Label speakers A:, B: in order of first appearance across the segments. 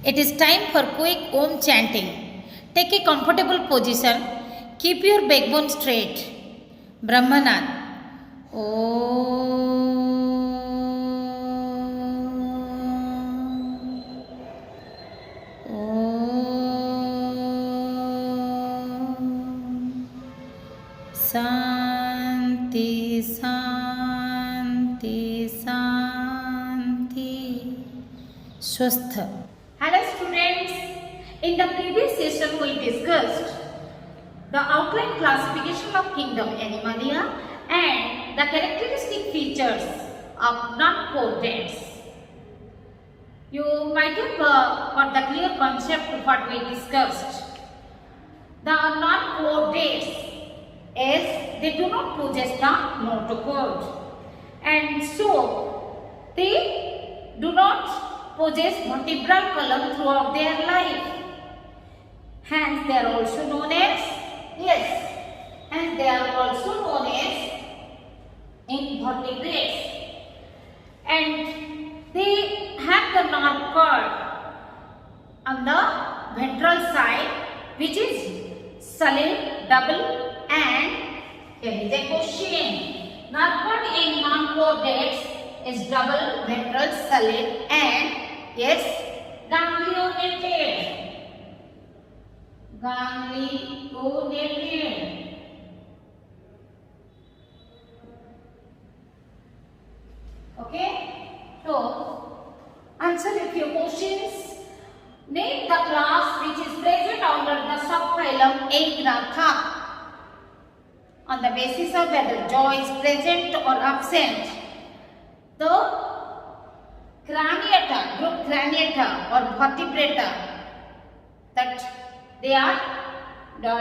A: It is time for quick Om chanting. Take a comfortable position. Keep your backbone straight. Brahmanand. Shanti, Shanti, Shanti. Swastha.
B: Hello students, in the previous session we discussed the outline classification of kingdom Animalia and the characteristic features of non-chordates. You might have got the clear concept of what we discussed. The non-chordates is they do not possess the notochord, and so they do not possess vertebral column throughout their life. Hence they are also known as invertebrates, and they have the notochord on the ventral side, which is solid, double, and here is a question. Notochord in non-chordates is double, ventral, solid, and yes, ganglionated. Okay, so answer a few questions. Name the class which is present under the subphylum Agnatha on the basis of whether jaw is present or absent. The Craniata, group Craniata or vertebrata, that they are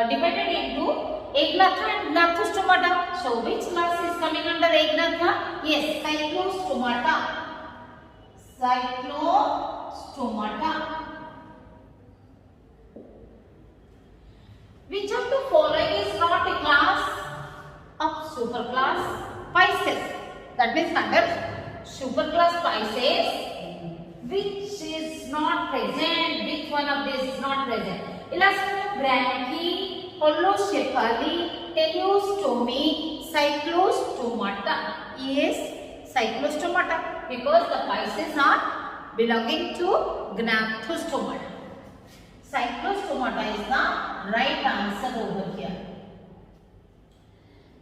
B: divided into Agnatha and Gnathostomata. So which class is coming under Agnatha? Yes, Cyclostomata. Which of the following is not a class of superclass Pisces? That means under superclass Pisces, which is not present? Which one of these is not present? Elasmobranchi, holocephaly, teleostomy, cyclostomata. Yes, cyclostomata, because the Pisces are belonging to Gnathostomata. Cyclostomata is the right answer over here.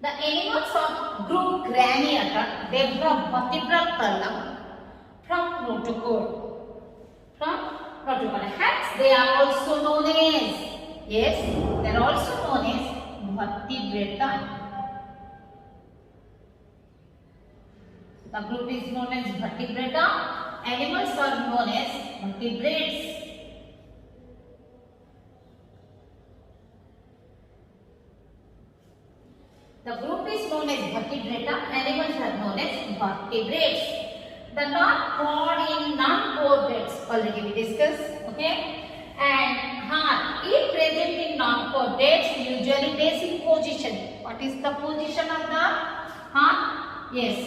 B: The animals of group Craniata develop vertebral column from notochord. Hence, they are also known as, yes, they are also known as vertebrata. The group is known as vertebrata. Animals are known as vertebrates. The group is known as vertebrata. Animals are known as vertebrates. The non-chord in non-chordates already we discussed. Okay, and heart is present in non-chordates, usually basic position. What is the position of the heart? Yes,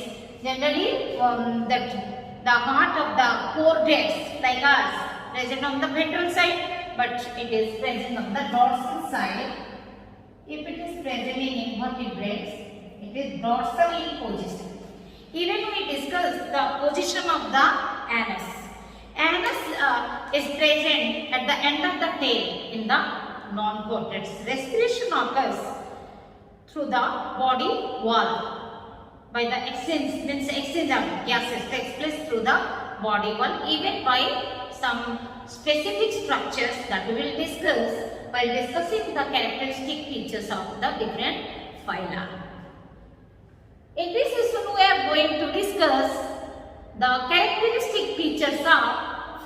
B: generally that the heart of the chordates like us present on the ventral side, but it is present on the dorsal side. If it is present in invertebrates, it is dorsal in position. Even we discussed the position of the anus. Anus is present at the end of the tail in the non-chordates. Respiration occurs through the body wall by the exchange of gases takes place through the body wall, even by some specific structures that we will discuss while discussing the characteristic features of the different phyla. In this session, we are going to discuss the characteristic features of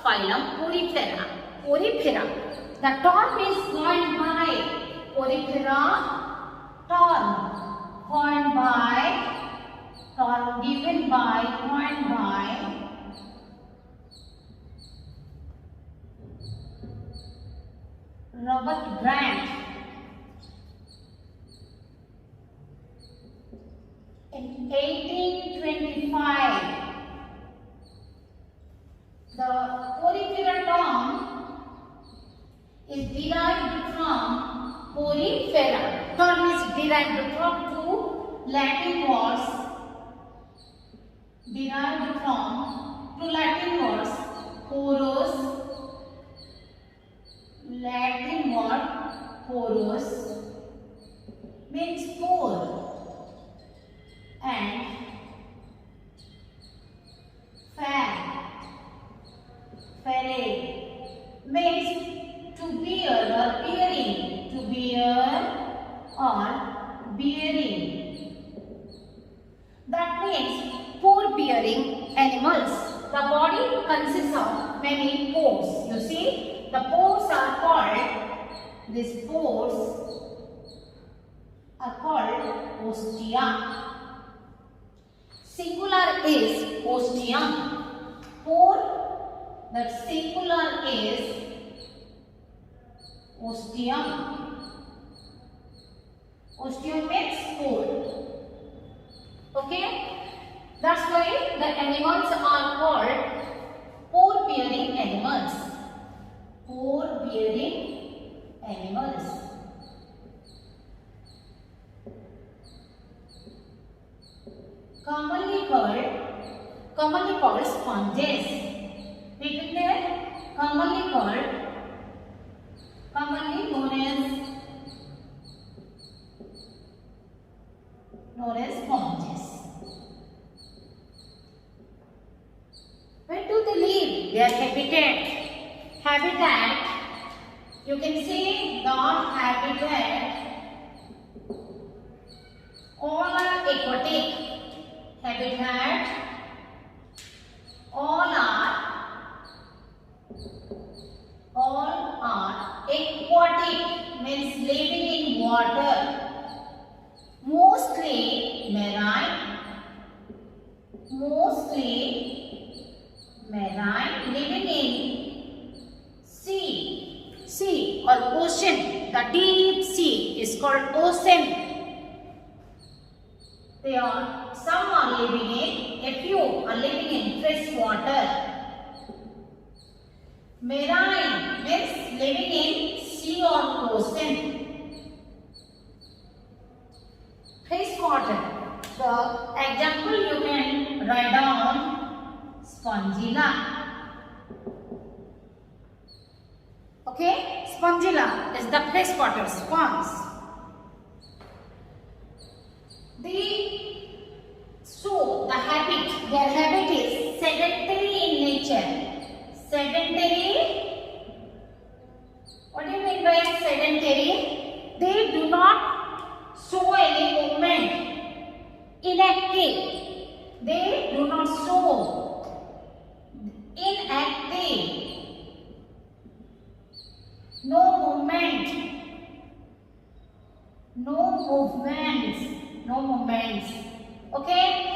B: phylum Porifera. The term is coined by Porifera, given by Robert Grant in 1825. The Porifera term derived from two Latin words. Derived from two Latin words. Porous. Latin word porous means pore, and ferret means to bear or bearing, to bear or bearing. That means pore bearing animals. The body consists of many pores. You see, the pores are called, these pores are called ostia. Singular is ostium. Pore, that singular is ostium. Ostium means pore. Okay? That's why the animals are called pore bearing animals. Pore bearing animals. Commonly called sponges. Written there, commonly known as sponges. Where do they live? Their habitat. You can see the habitat. All are aquatic. Habitat. All are aquatic, means living in water. Mostly marine, living in sea or ocean. The deep sea is called ocean. Some are living in, a few are living in fresh water. Marine means living in sea or ocean. Fresh water. The example you can write down Spongilla. Okay, Spongilla is the freshwater sponge. Their habit is sedentary in nature. Sedentary. What do you mean by sedentary? They do not show any movement. Inactive. They do not show. Inactive. No movement. No movements. Okay?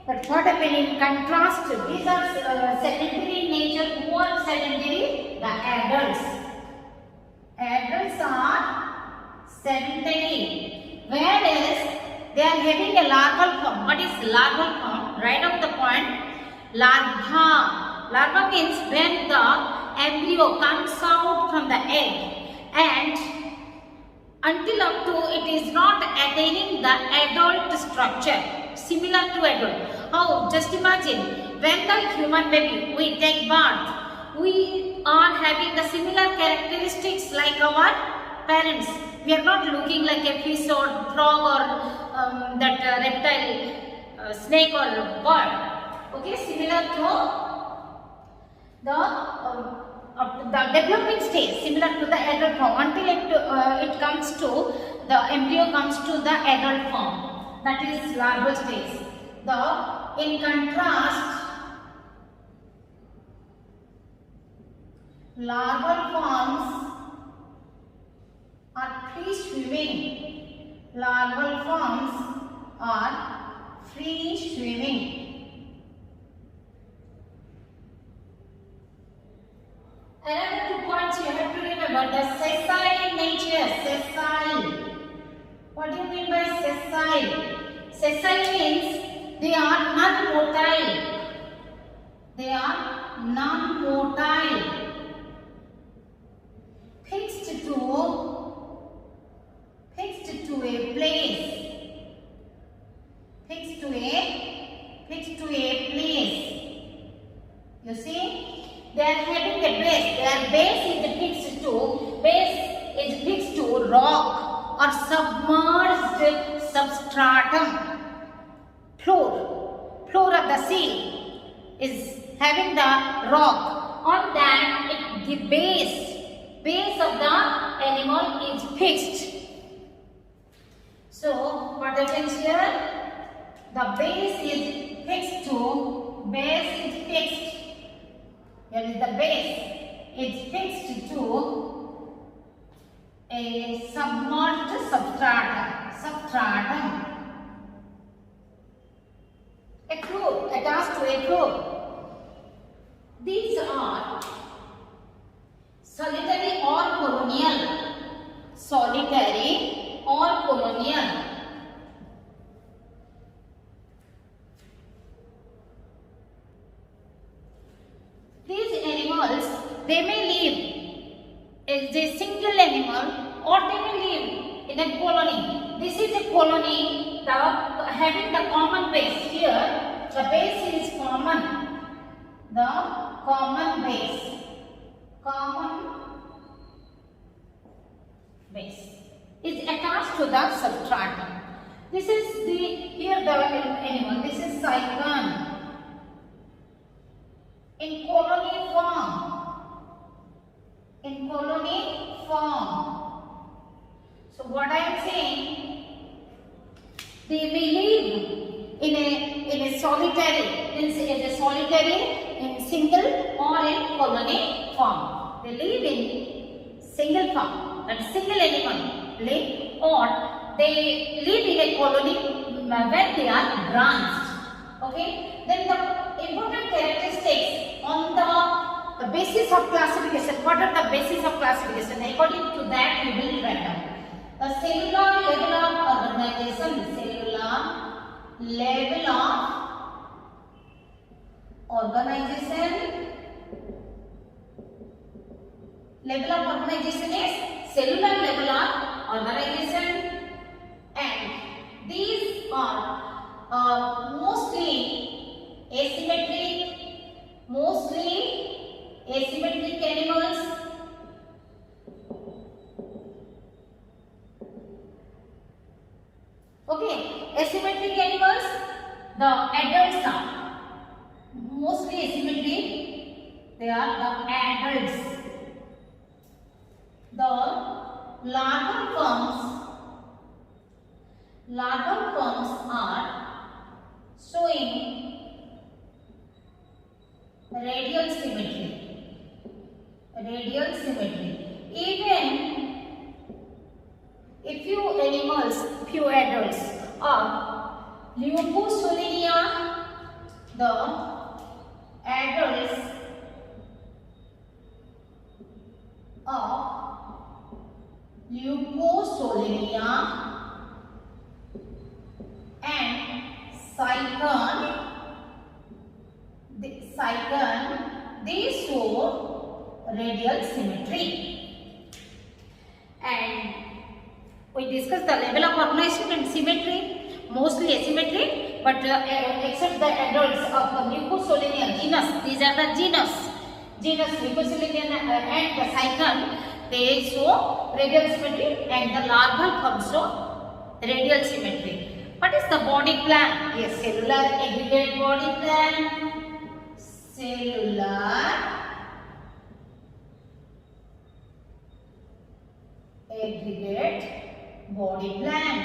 B: But what happened in contrast? These are sedentary in nature. Who are sedentary? The adults. Adults are sedentary. Whereas they are having a larval form. What is larval form? Right off the point. Larva. Larva means when the embryo comes out from the egg, and until up to it is not attaining the adult structure, similar to adult. How? Just imagine, when the human baby, we take birth, we are having the similar characteristics like our parents. We are not looking like a fish or frog or that reptile, snake or bird. Okay, similar to the developing stage, similar to the adult form, until it comes to, the embryo comes to the adult form, that is larval stage. In contrast, larval forms are free swimming. Larval forms are free swimming. Another 2 points you have to remember: the sessile nature. Sessile. What do you mean by sessile? Sessile means they are non-motile. They are non-motile. Fixed to a place. they are having a base. Their base is fixed to rock or submerged substratum. Floor of the sea is having the rock. On that, the base of the animal is fixed. So, what happens here? The base is fixed to, here is the base, is fixed to a submerged substratum. A floor, attached to a floor. These are solitary or colonial. Solitary or colonial. These animals, they may live as a single animal or they may live in a colony. This is a colony having the common base. Here, the base is common. The common base. Is attached to the substratum. This is here the animal. This is cyclone. In colony form. So what I am saying, they may live in a solitary, in single or in colony form. They live in single form, that is single animal live, or they live in a colony when they are branched. Okay. Then the important characteristics on the basis of classification. What are the basis of classification? According to that, we will write down. The cellular level of organization. Level of organization is cellular level of organization, and these are mostly asymmetric animals. Okay, asymmetric animals, the adults are mostly asymmetric. They are the adults. The larval forms are showing radial symmetry. Even if few adults are Leucosolinia, the adults of Leucosolinia and cycon, they show radial symmetry. And we discussed the level of organization and symmetry, mostly asymmetric, but except the adults of the Leucosolinia genus, these are the genus Leucosolinia and the cycon, they show radial symmetry, and the larval forms show radial symmetry. What is the body plan? Yes, cellular aggregate body plan. Cellular aggregate body plan.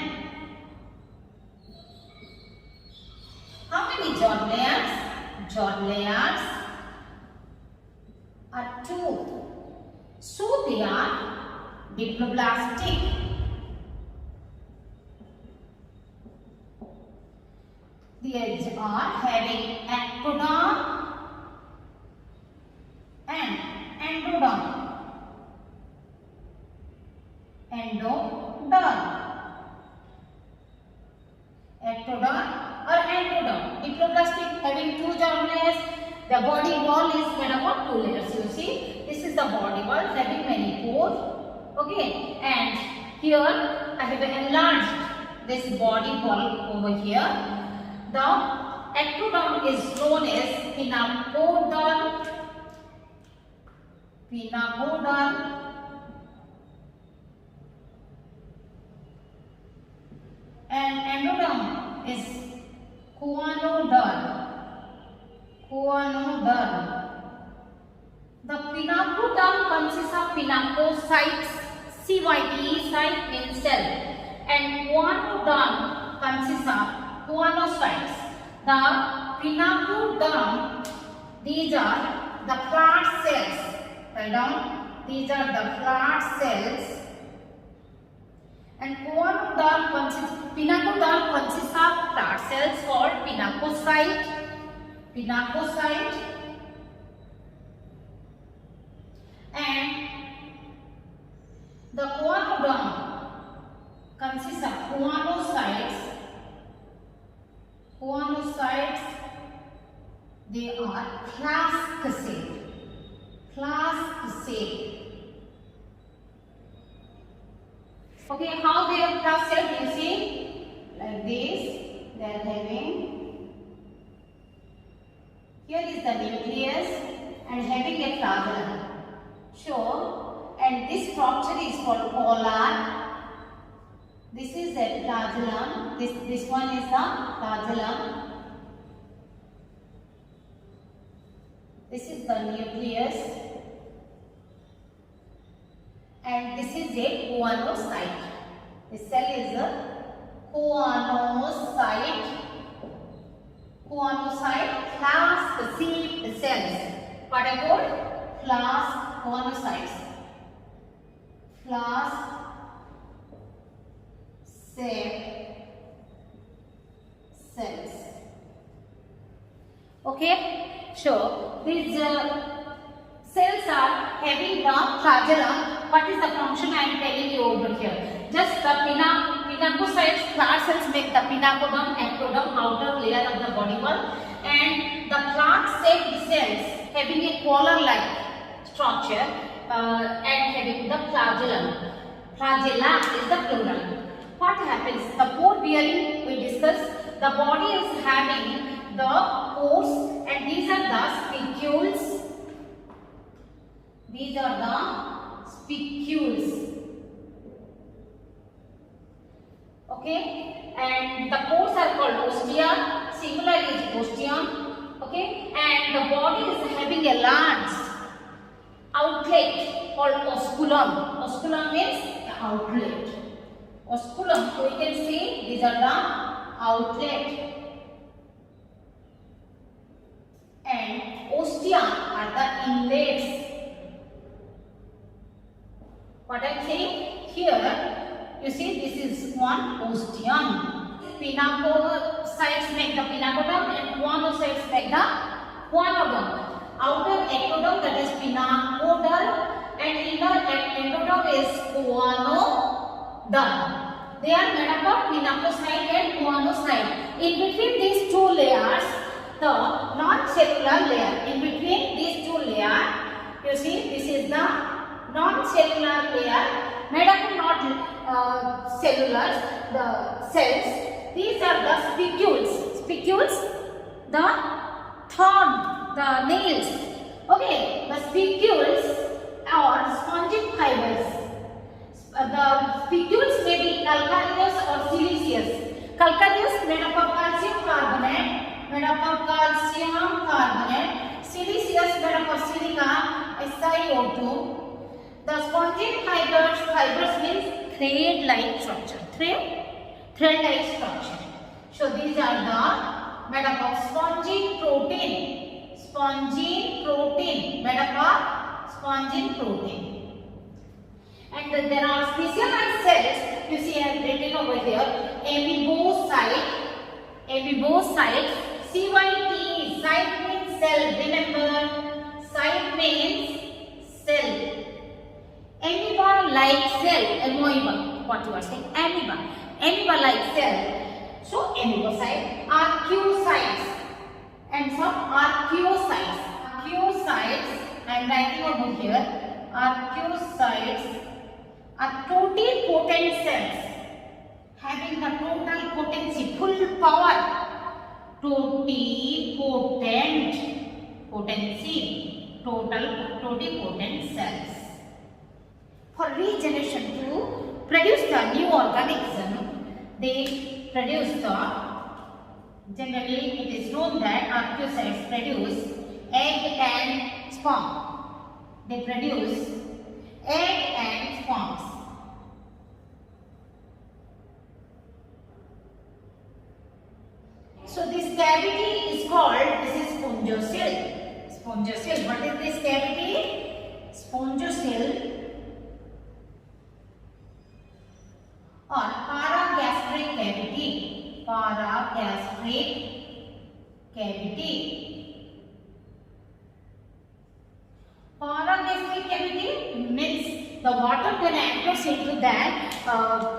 B: How many jaw layers? Jaw layers are 2. So they are diploblastic. These are having ectoderm and endoderm. Ectoderm or endoderm. Diploblastic, having 2 jaw layers. The body wall is made up of 2 layers. You see, this is the body wall having many pores. Okay, and here I have enlarged this body wall over here. The ectoderm is known as hemicoderm. pinacoderm, and endoderm is choanoderm. The pinacoderm consists of pinacocytes, CYTE, site means cell, and choanoderm consists of choanocytes. The pinacoderm, these are the flat cells. Write down. These are the flat cells. And pinacoderm consists of flat cells called pinacocyte. And the choanoderm consists of choanocytes. They are flask-shaped. Okay, how they are flask-shaped? You see, like this. They are having. Here is the nucleus and having a flagellum. Sure. And this structure is called collar. This is a flagellum. This one is the flagellum. This is the nucleus. And this is a choanocyte. This cell is a choanocyte. Flask-shaped cells. What I call choanocytes. Flask-shaped cells. Okay, sure. These cells are having the flagellum. What is the function I am telling you over here? Just the pinacocytes, flat cells make the pinacoderm, ectoderm, outer layer of the body wall, and the flask-shaped cells having a collar-like structure and having the flagellum. Flagella is the plural. What happens? The pore bearing we discussed. The body is having the pores, and these are the spicules. Okay, and the pores are called ostia. Singular is ostium. Okay, and the body is having a large outlet called osculum. Osculum means the outlet. Osculum, so you can see these are the outlet, and ostia are the inlets. What I am saying here, you see this is one ostium. Pinacocytes make the pinacoderm and choanocytes make the choanoderm. Outer ectoderm, that is pinacoderm, and inner endoderm is choanoderm. They are made up of pinacocyte and choanocyte. In between these two layers, the non-cellular layer. In between these two layers, you see this is the non-cellular layer made up of not cellulars, the cells. These are the spicules. The thorn, the nails. Okay, the spicules are spongy fibers. The spicules may be calcareous or siliceous. Calcareous made up of calcium carbonate. Siliceous made up of silica, SiO2. The spongy fibers means thread-like structure. Thread-like structure. So these are the made up of spongy protein. Made up of spongy protein. And there are specialized cells. You see I have written over here. Amoebocyte. CYTE. Site means cell. Remember, site means cell. Amoeba-like cell. What you are saying? Amoeba-like cell. So amoebocyte. Arcuocytes and some archaeocytes. I am writing over here. Archaeocytes are totipotent cells having the total potency, full power. Totipotent potency. totipotent cells. For regeneration to produce the new organism, they produce generally it is known that archaeocytes produce egg and sperm. They produce egg and sperms. So this cavity is called, this is spongiocele. Spongiocele. What is this cavity? Spongiocele or paragastric cavity. Paragastric cavity. Paragastric cavity means the water can enter into that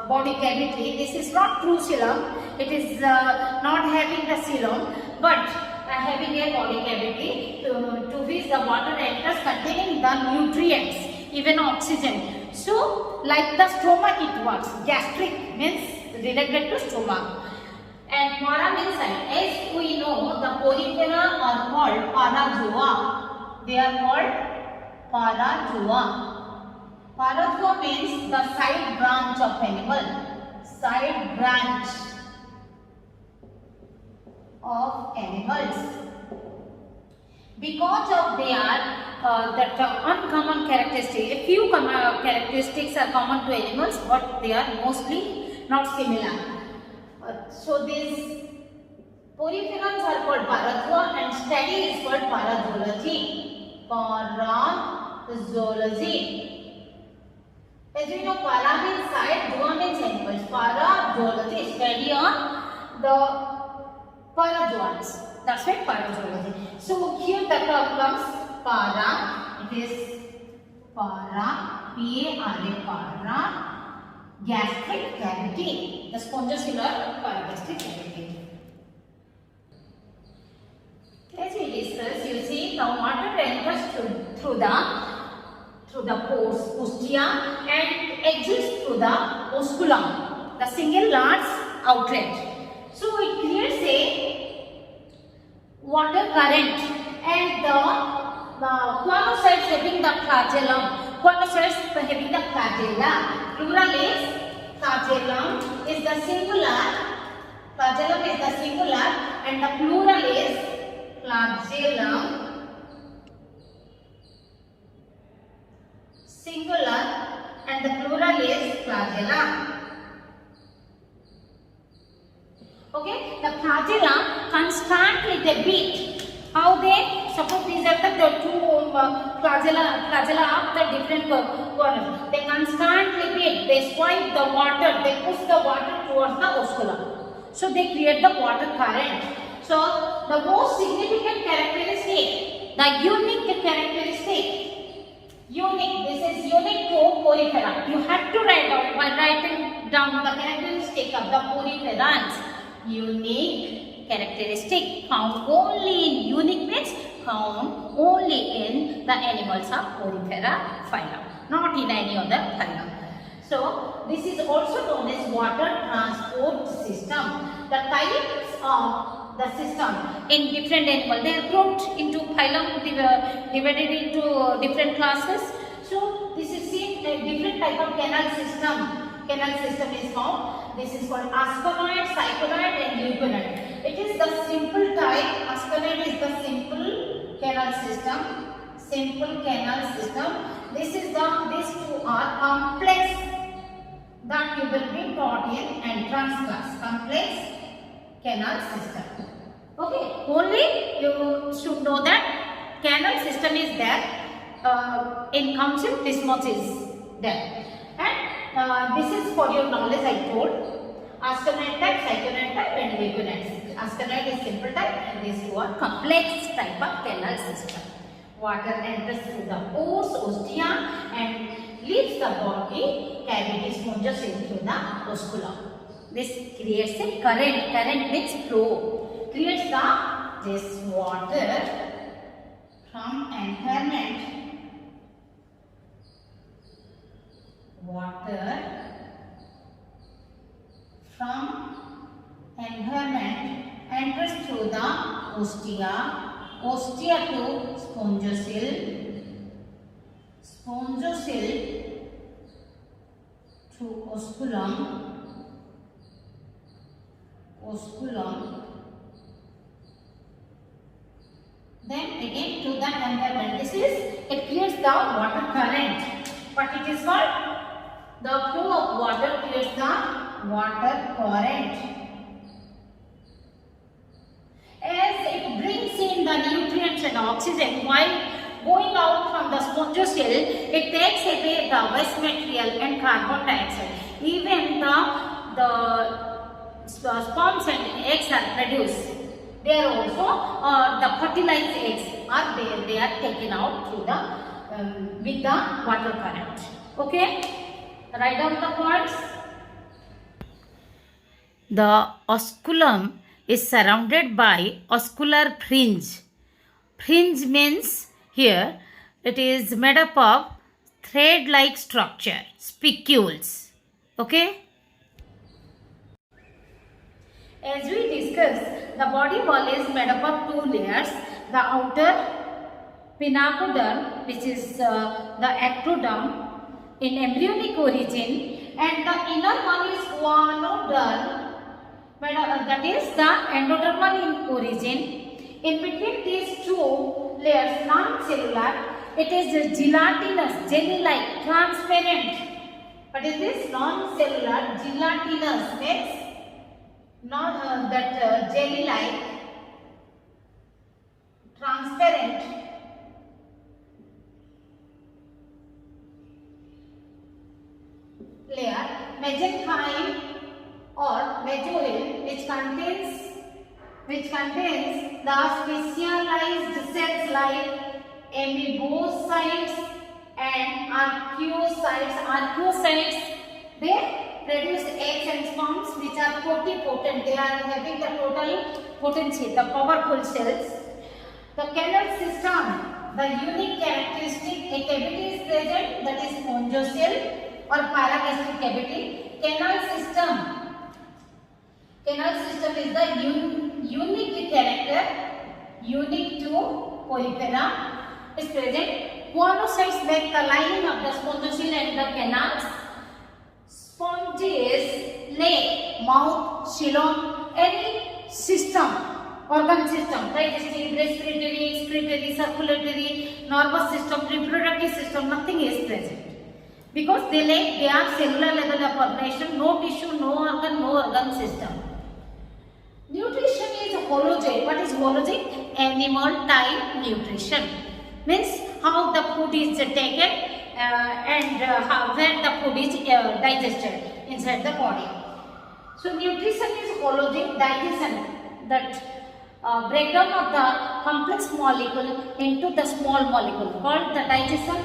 B: body cavity. This is not true coelom. It is not having the coelom, but having a body cavity to which the water enters containing the nutrients, even oxygen. So, like the stomach it works. Gastric means related to stomach. And para means side. As we know, the porifera are called parazoa. They are called parazoa. Parazoa means the side branch of animal. Side branch of animals. Because of their uncommon characteristics, a few characteristics are common to animals, but they are mostly not similar. So these poriferans are called parazoa and study is called parazoology. Parazoology. As we know, para means side, zoa means animals. Parazoology, study on the parazoans. That's why parazoology. So here the term comes para. It is para, P-A-R-A, para, gastric cavity. The spongicellular paragastric cavity. As we discussed, you see the water enters through the pores, ostia, and exits through the osculum, the single large outlet. So it creates a water current, and the choanocytes having the flagellum. Choanocytes having the flagella. Plural is flagellum is the singular. Flagellum is the singular, and the plural is flagellum. Singular, and the plural is flagella. Okay, the flagella constantly they beat. How they? Suppose these are the two flagella of the different corners. They constantly beat. They swipe the water. They push the water towards the osculum. So they create the water current. So the most significant characteristic, the unique characteristic. Unique. This is unique to porifera. You have to write down while writing down the characteristic of the poriferans. Unique characteristic found only in unique means found only in the animals of porifera phylum, not in any other phylum. So this is also known as water transport system. The types of the system in different animals, they are grouped into phylum, divided into different classes. So this is seen a different type of canal system. Canal system is found. This is called asconoid, cycloid, and leuconoid. It is the simple type. Asconoid is the simple canal system. Simple canal system. These two are complex that you will be taught in entrance class. Complex canal system. Okay. Only you should know that canal system is there. In council, this is there. And this is for your knowledge, I told. Asconoid type, cycloid type, and leuconoid. Asconoid is simple type, and these two are complex type of canal system. Water enters through the pores, ostia, and leaves the body cavity spongiocele through the osculum. This creates a current. Current means flow. Creates this water from environment. Water from environment enters through the ostia ostia to spongocyl, spongocyl to osculum, osculum, then again to the environment. This is, it clears the water current. What it is called? The flow of water clears the water current. As it brings in the nutrients and oxygen while going out from the spongocyl, it takes away the waste material and carbon dioxide. Even the sperms and eggs are produced. They are also the fertilized eggs are there. They are taken out through the with the water current. Okay, write down the points.
A: The osculum is surrounded by oscular fringe. Fringe means here it is made up of thread-like structure, spicules. Okay.
B: As we discussed, the body wall is made up of two layers. The outer pinacoderm, which is the ectoderm in embryonic origin, and the inner one is guanoderm, that is the endodermal in origin. In between these two layers, non-cellular, it is gelatinous, jelly-like, transparent. What is this? Non-cellular, gelatinous means not that jelly-like, transparent, layer, mesenchyme or mesohyl, which contains the specialized cells like amoebocytes and archaeocytes. They produce eggs and sperms which are totipotent. They are having the total potency, the powerful cells. The canal system, the unique characteristic, a cavity is present, that is spongocyl or paragastric cavity. Canal system is the unique character, unique to polypera is present. Guanocytes make the lining of the spongocyl and the canals. Sponges, lake, mouth, xylem, any system, organ system, digestive, respiratory, excretory, circulatory, nervous system, reproductive system, nothing is present. Because they are cellular level of organization, no tissue, no organ system. Nutrition is holozoic. What is holozoic? Animal type nutrition. Means how the food is taken and where the food is digested inside the body. So nutrition is holozoic, digestion, that breakdown of the complex molecule into the small molecule called the digestion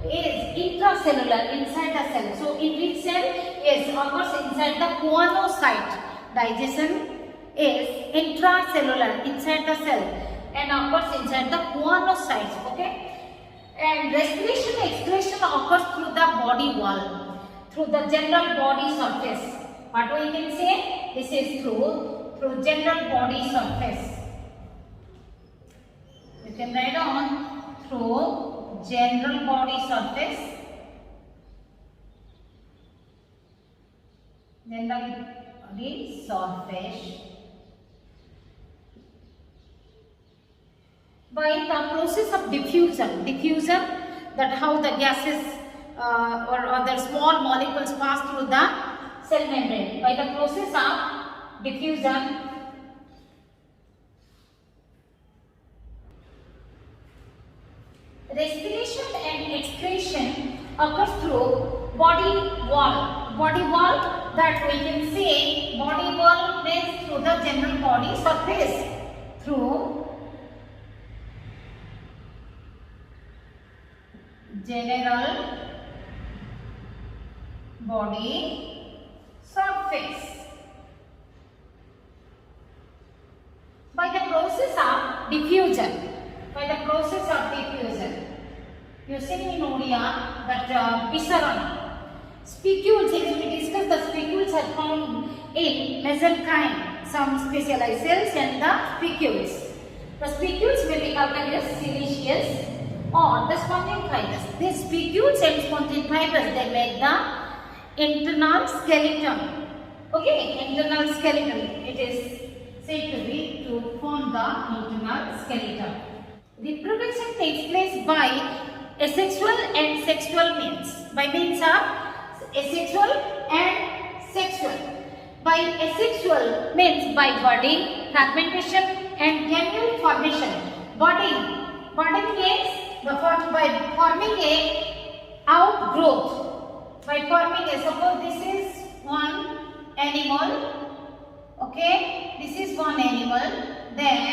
B: is intracellular, inside the cell. So in which cell? Yes, occurs inside the guanocyte. Digestion is intracellular, inside the cell, and occurs inside the guanocytes. Okay. And respiration excretion occurs through the body wall, through the general body surface. What we can say? This is through general body surface. You can write on through general body surface. General body surface. By the process of diffusion, that how the gases or other small molecules pass through the cell membrane. By the process of diffusion, respiration and excretion occurs through body wall. Body wall, that we can say, body wall means through the general body surface, through general body surface. By the process of diffusion, you see in Odia that visceral spicules, as we discussed, the spicules are found in mesenchyme, some specialized cells and the spicules. The spicules may be called as siliceous or the spongin fibers. These spicules and spongin fibers, they make the internal skeleton. Okay, internal skeleton. It is said to be to form the internal skeleton. Reproduction takes place by asexual and sexual means. By means of asexual and sexual. By asexual means by budding, fragmentation and gamete formation. Budding means by forming a outgrowth. By forming a, suppose this is one animal. Okay, this is one animal. Then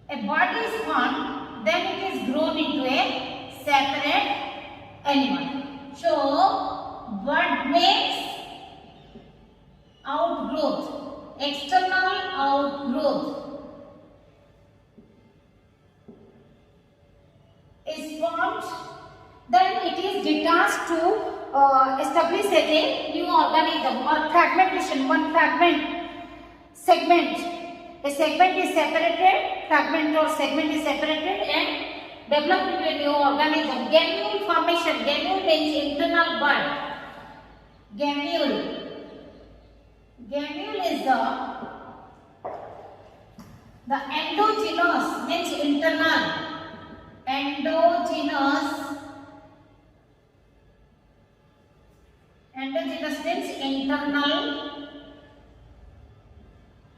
B: a bud is formed, then it is grown into a separate animal. So, bud means outgrowth, external outgrowth is formed, then it is detached to establish as a new organism or fragmentation, one segment. A segment is separated, fragment or segment is separated and developed into a new organism. Gamule formation. Gamule means internal bud. Gamule is the endogenous means internal. Endogenous means internal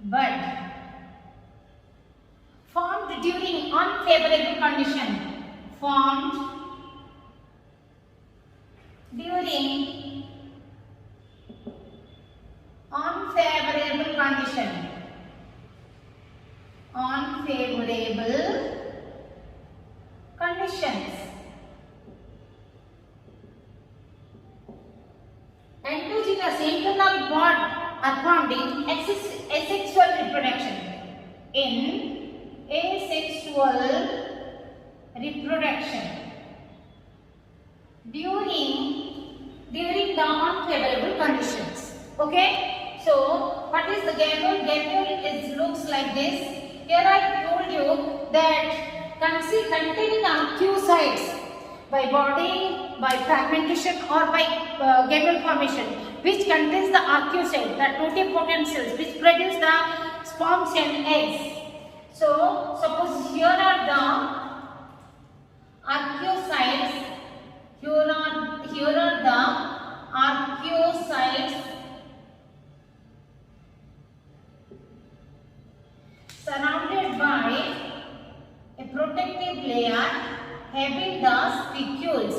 B: bud. Formed during unfavorable condition. Formed during unfavorable condition. Unfavorable conditions. Endogenous internal bud are formed in asexual reproduction. In asexual reproduction during the unfavorable conditions. Okay, so what is the gamule? Gamule looks like this. Here I told you that containing arcuocytes by budding, by fragmentation or by gamule formation, which contains the arcuocyte, the totipotent cells which produce the sperms and eggs. So, suppose here are the arcuocytes. Here are the arcuocytes surrounded by a protective layer having the spicules.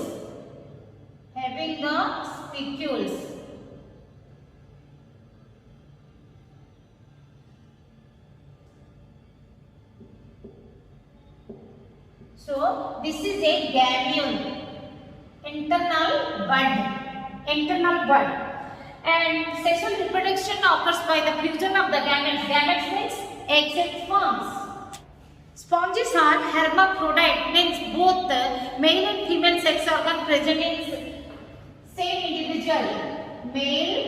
B: So, this is a gamule, internal bud. And sexual reproduction occurs by the fusion of the gametes. Gametes means eggs and sperms. Sponges are hermaphrodite, means both male and female sex organ present in same individual. Male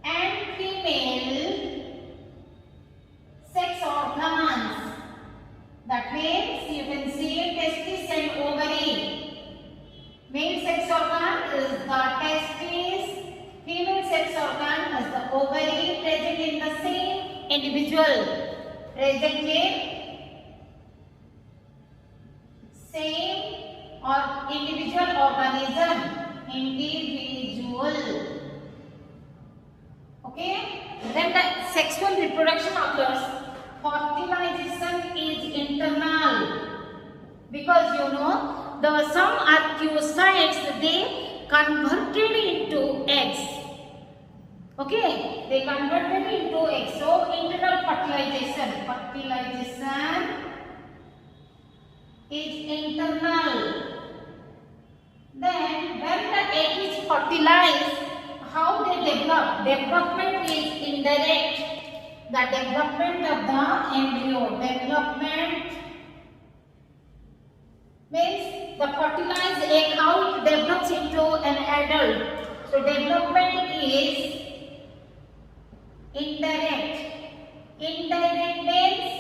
B: and female sex organs. That means you can see testis and ovary. Male sex organ is the testis, female sex organ is the ovary present in the same individual. Present in same or individual organism. Okay? Then the sexual reproduction occurs. Fertilization is internal, because you know the some arcuocytes they converted into eggs. Okay, they converted into eggs. So internal fertilization is internal. Then when the egg is fertilized, how they develop? Development is indirect. The development of the embryo. Development means the fertilized egg, how it develops into an adult. So development is indirect. Indirect means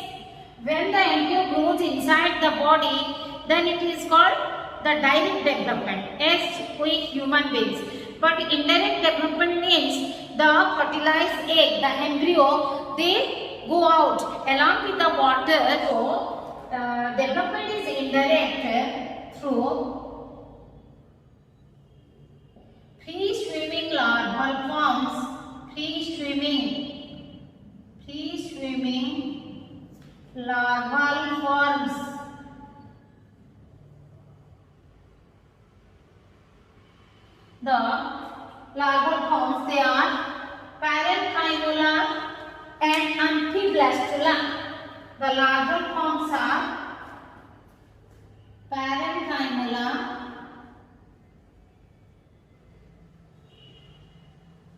B: when the embryo grows inside the body, then it is called the direct development as we human beings. But indirect development means the fertilized egg, the embryo, they go out along with the water. So development is indirect through free swimming larval forms. Free swimming larval forms. The larval forms, they are parenchyma and amphiblastula. The larval forms are parenchyma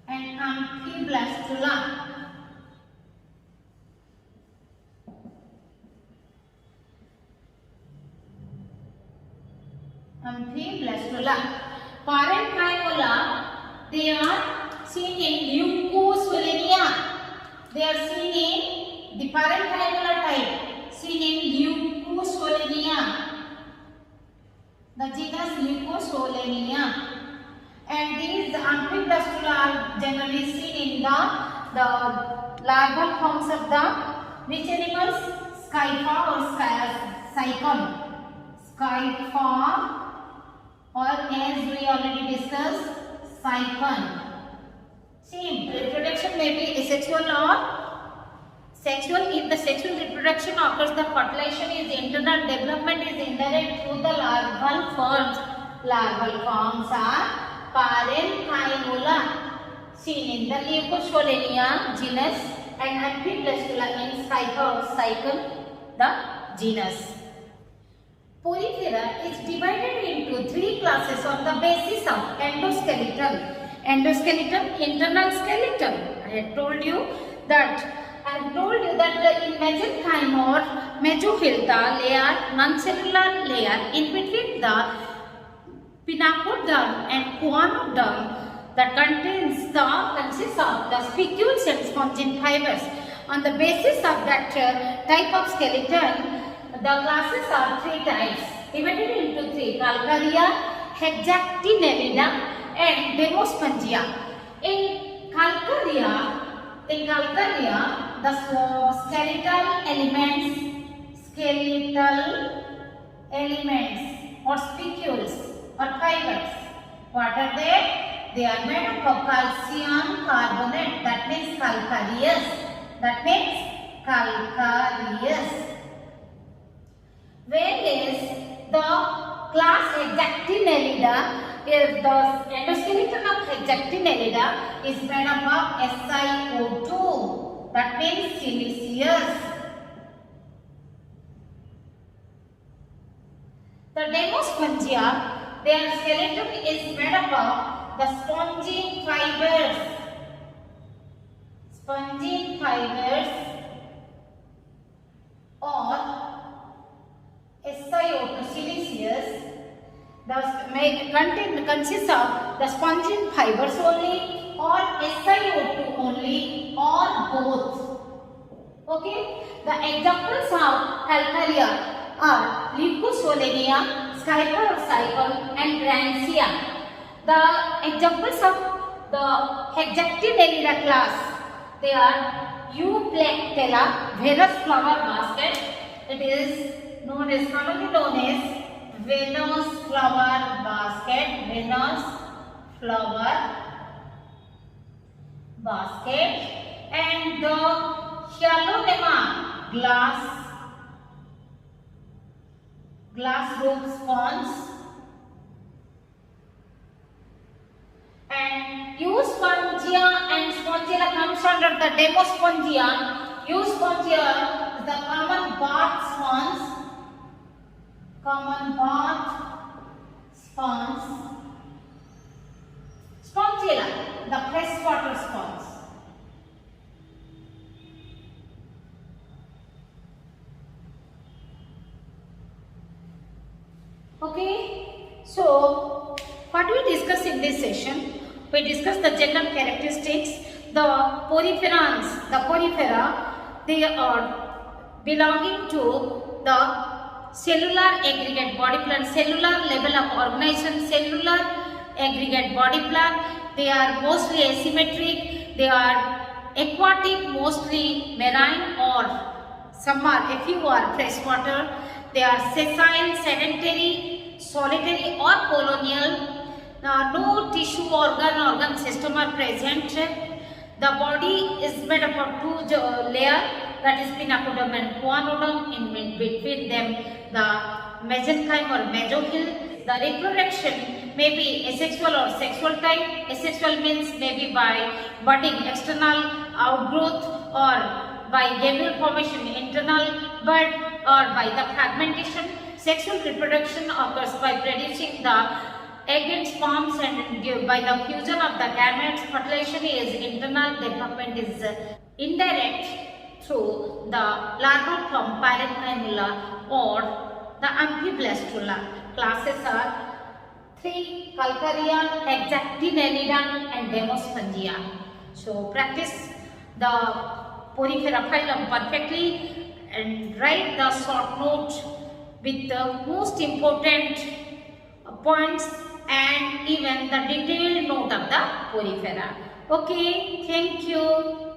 B: and amphiblastula. Amphiblastula. Parenchyma, they are seen in Leucosolenia. They are seen in the parenchyma type, seen in Leucosolenia. The genus Leucosolenia. And these amphiblastula are generally seen in the larval forms of the which animals? Scypha or cycon. Scypha, or as we already discussed, cycon. Same. Reproduction may be asexual or sexual. If the sexual reproduction occurs, the fertilization is internal, development is indirect through the larval forms. Larval forms are parenchyma, seen in the Leucosolenia genus, and amphiblastula in Scypha or cycon, the genus. Porifera is divided into three classes on the basis of endoskeleton. Endoskeleton, internal skeleton. I have told you that in mesenchyme or mesohilta layer, non-cellular layer in between the pinacoderm and choanoderm that consists of the spicules and spongin fibers. On the basis of that type of skeleton, the classes are three types, divided into three: Calcarea, Hexactinellida, and Demospongia. In Calcarea, the skeletal elements or spicules or fibers, what are they? They are made up of calcium carbonate, that means calcareous. Whereas the class Hexactinellida, the endoskeleton of Hexactinellida is made up of SiO2, that means siliceous. The Demospongia, their skeleton is made up of the spongin fibers or SiO2 siliceous. Consists of the spongin fibers only or SiO2 only or both. Okay, the examples of Calcarea are Leucosolenia, Scypha or cycon, and Rancea. The examples of the Hexactinellida class, they are Euplectella, Venus flower basket. It is commonly known as Venus flower basket, and the Hyalonema glass roof spawns, and Euspongia and Spongia comes under the Demospongia. Euspongia is the common bath spawns. Spongia, the freshwater spawns. Okay, so what we discussed in this session, we discussed the general characteristics, the porifera, they are belonging to the cellular aggregate body plan, cellular level of organization, cellular aggregate body plan. They are mostly asymmetric, they are aquatic, mostly marine, or some are, a few are freshwater. They are sessile, sedentary, solitary or colonial. No tissue organ system are present. The body is made up of two layers, that is pinacoderm and guanodome. In between them the mesenchyme or mesohyl. The reproduction may be asexual or sexual type. Asexual means maybe by budding, external outgrowth, or by gamete formation, internal bud, or by the fragmentation. Sexual reproduction occurs by producing the egg and sperms, and by the fusion of the gametes. Fertilization is internal, development is indirect through the larval from parenchyma or the amphiblastula. Classes are 3: Calcarea, Hexactinellida and Demospongia. So practice the Porifera phylum perfectly and write the short note with the most important points and even the detailed note of the Porifera. Okay, thank you.